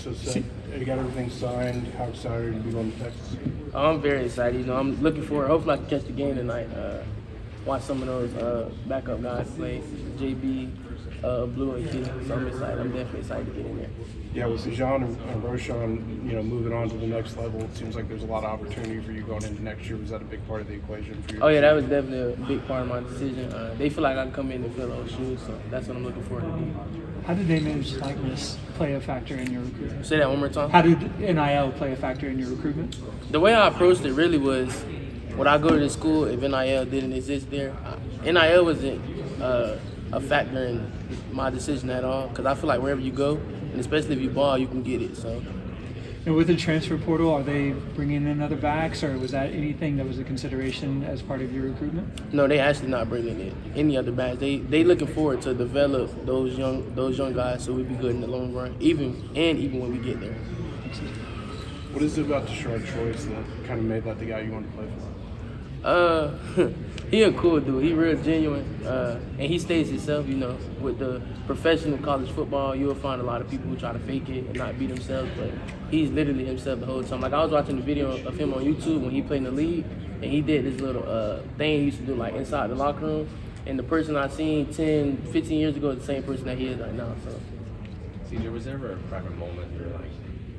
So you got everything signed. How excited are you to be going to Texas? Oh, I'm very excited. You know, I'm looking forward. Hopefully, I can catch the game tonight. Watch some of those backup guys play. JB, Blue, and Key. So I'm excited. I'm definitely excited to get in there. Yeah, with Jean and Roshan, moving on to the next level, it seems like there's a lot of opportunity for you going into next year. Was that a big part of the equation for you? Oh yeah, that was definitely a big part of my decision. They feel like I can come in and fill those shoes, so that's what I'm looking forward to do. How did name image likeness play a factor in your recruitment? Say that one more time. How did NIL play a factor in your recruitment? The way I approached it really was, when I go to the school, if NIL didn't exist there, NIL wasn't a factor in my decision at all, because I feel like wherever you go, and especially if you ball, you can get it. So. And with the transfer portal, are they bringing in other backs, or was that anything that was a consideration as part of your recruitment? No, they actually not bringing in any other backs. They looking forward to develop those young guys so we be good in the long run, even when we get there. What is it about Tashard Choice that kind of made that the guy you want to play for? He a cool dude. He real genuine, and he stays himself. With the professional college football, you'll find a lot of people who try to fake it and not be themselves, but he's literally himself the whole time. Like, I was watching the video of him on YouTube when he played in the league, and he did this little thing he used to do, like, inside the locker room, and the person I seen 10, 15 years ago is the same person that he is right now. So. Cedric, was there ever a private moment where like,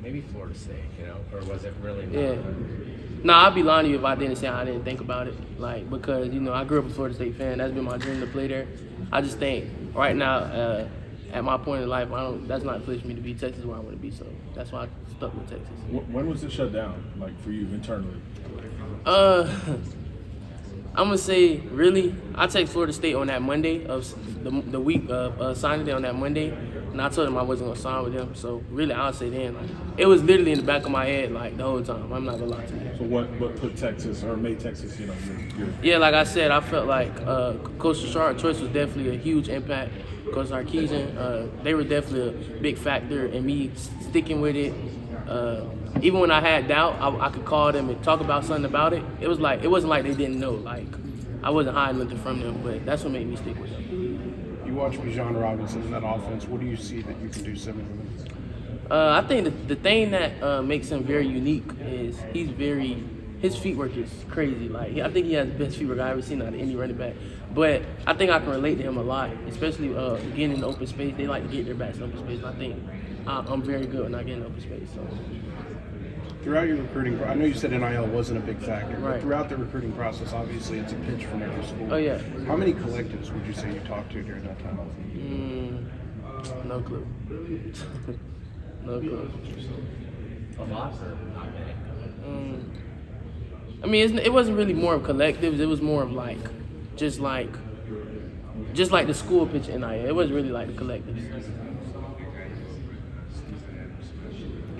maybe Florida State, or was it really not? Yeah. No, I'd be lying to you if I didn't say I didn't think about it. Like, because, I grew up a Florida State fan. That's been my dream to play there. I just think right now, at my point in life, that's not a place for me to be. Texas where I want to be, so that's why I stuck with Texas. When was it shut down, like, for you internally? I'm going to say, really, I text Florida State on that Monday of the week of signing day on that Monday, and I told them I wasn't going to sign with them. So, really, I'll say then, like, it was literally in the back of my head, like, the whole time. I'm not going to lie to you. So what put Texas, or made Texas, your Yeah, like I said, I felt like Coach Tashard Choice was definitely a huge impact. Coach Sarkisian, they were definitely a big factor in me sticking with it. Even when I had doubt, I could call them and talk about something about it. It wasn't like they didn't know. Like, I wasn't hiding nothing from them, but that's what made me stick with them. You watch Bijan Robinson in that offense. What do you see that you can do similar with him? I think the thing that makes him very unique is his feet work is crazy. Like, I think he has the best feet work I've ever seen out of any running back. But I think I can relate to him a lot, especially getting in the open space. They like to get their backs in open space. And I think I'm very good when I get in open space. So. Throughout your recruiting, I know you said NIL wasn't a big factor, right. But throughout the recruiting process, obviously it's a pitch from every school. Oh, yeah. How many collectives would you say you talked to during that time? No clue. No clue. A lot or not many? I mean, it wasn't really more of collectives. It was more of just like the school pitch NIL. It wasn't really like the collectives.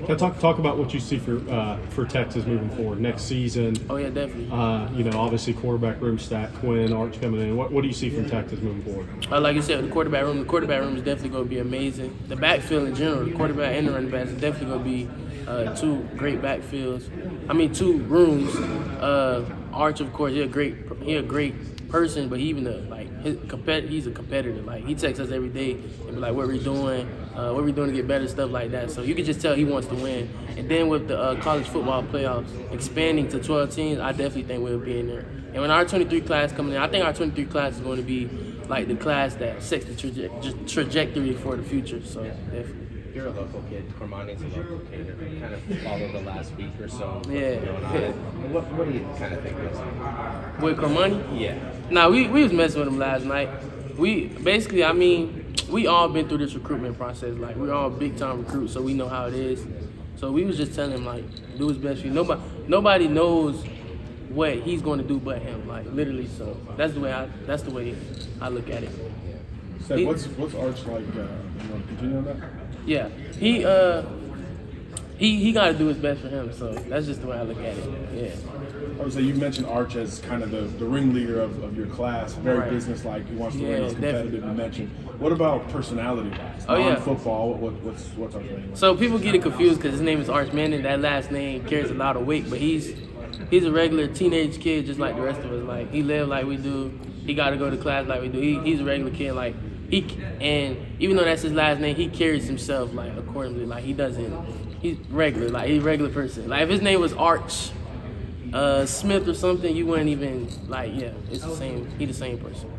Can I talk about what you see for Texas moving forward next season? Oh yeah, definitely. Obviously quarterback room stacked, Quinn, Arch coming in. What do you see from Texas moving forward? Like you said, the quarterback room is definitely going to be amazing. The backfield in general, the quarterback and the running backs is definitely going to be two great backfields. Two rooms. Arch, of course, he a great person, but he's a competitor. Like, he texts us every day and be like, what we doing to get better, stuff like that. So you can just tell he wants to win. And then with the college football playoffs expanding to 12 teams, I definitely think we'll be in there. And when our 23 class coming in, I think our 23 class is going to be like the class that sets the trajectory for the future. So definitely. You're a local kid. Cormani's a local kid. If you kind of follow the last week or so, Yeah. What do you kind of think goes on? With Cormani? Yeah. Nah, we was messing with him last night. We all been through this recruitment process. Like, we're all big time recruits, so we know how it is. So we was just telling him, like, do his best for you. Nobody knows what he's going to do but him, like, literally. So that's the way I look at it. So what's Arch like? You want to continue on that? Yeah, he got to do his best for him. So that's just the way I look at it. Yeah. I would say you mentioned Arch as kind of the ringleader of your class, very Right. businesslike. He wants to win. Yeah, He's competitive. definitely. You mentioned. What about personality-wise? Oh, yeah. Football. What's Arch's name? So people get it confused because his name is Arch Manning. That last name carries a lot of weight, but he's a regular teenage kid just like the rest of us. Like, he live like we do. He got to go to class like we do. He's a regular kid. Like, And even though that's his last name, he carries himself like accordingly. Like he's regular. Like he's a regular person. Like if his name was Arch Smith or something, you wouldn't even like. Yeah, it's the same. He the same person.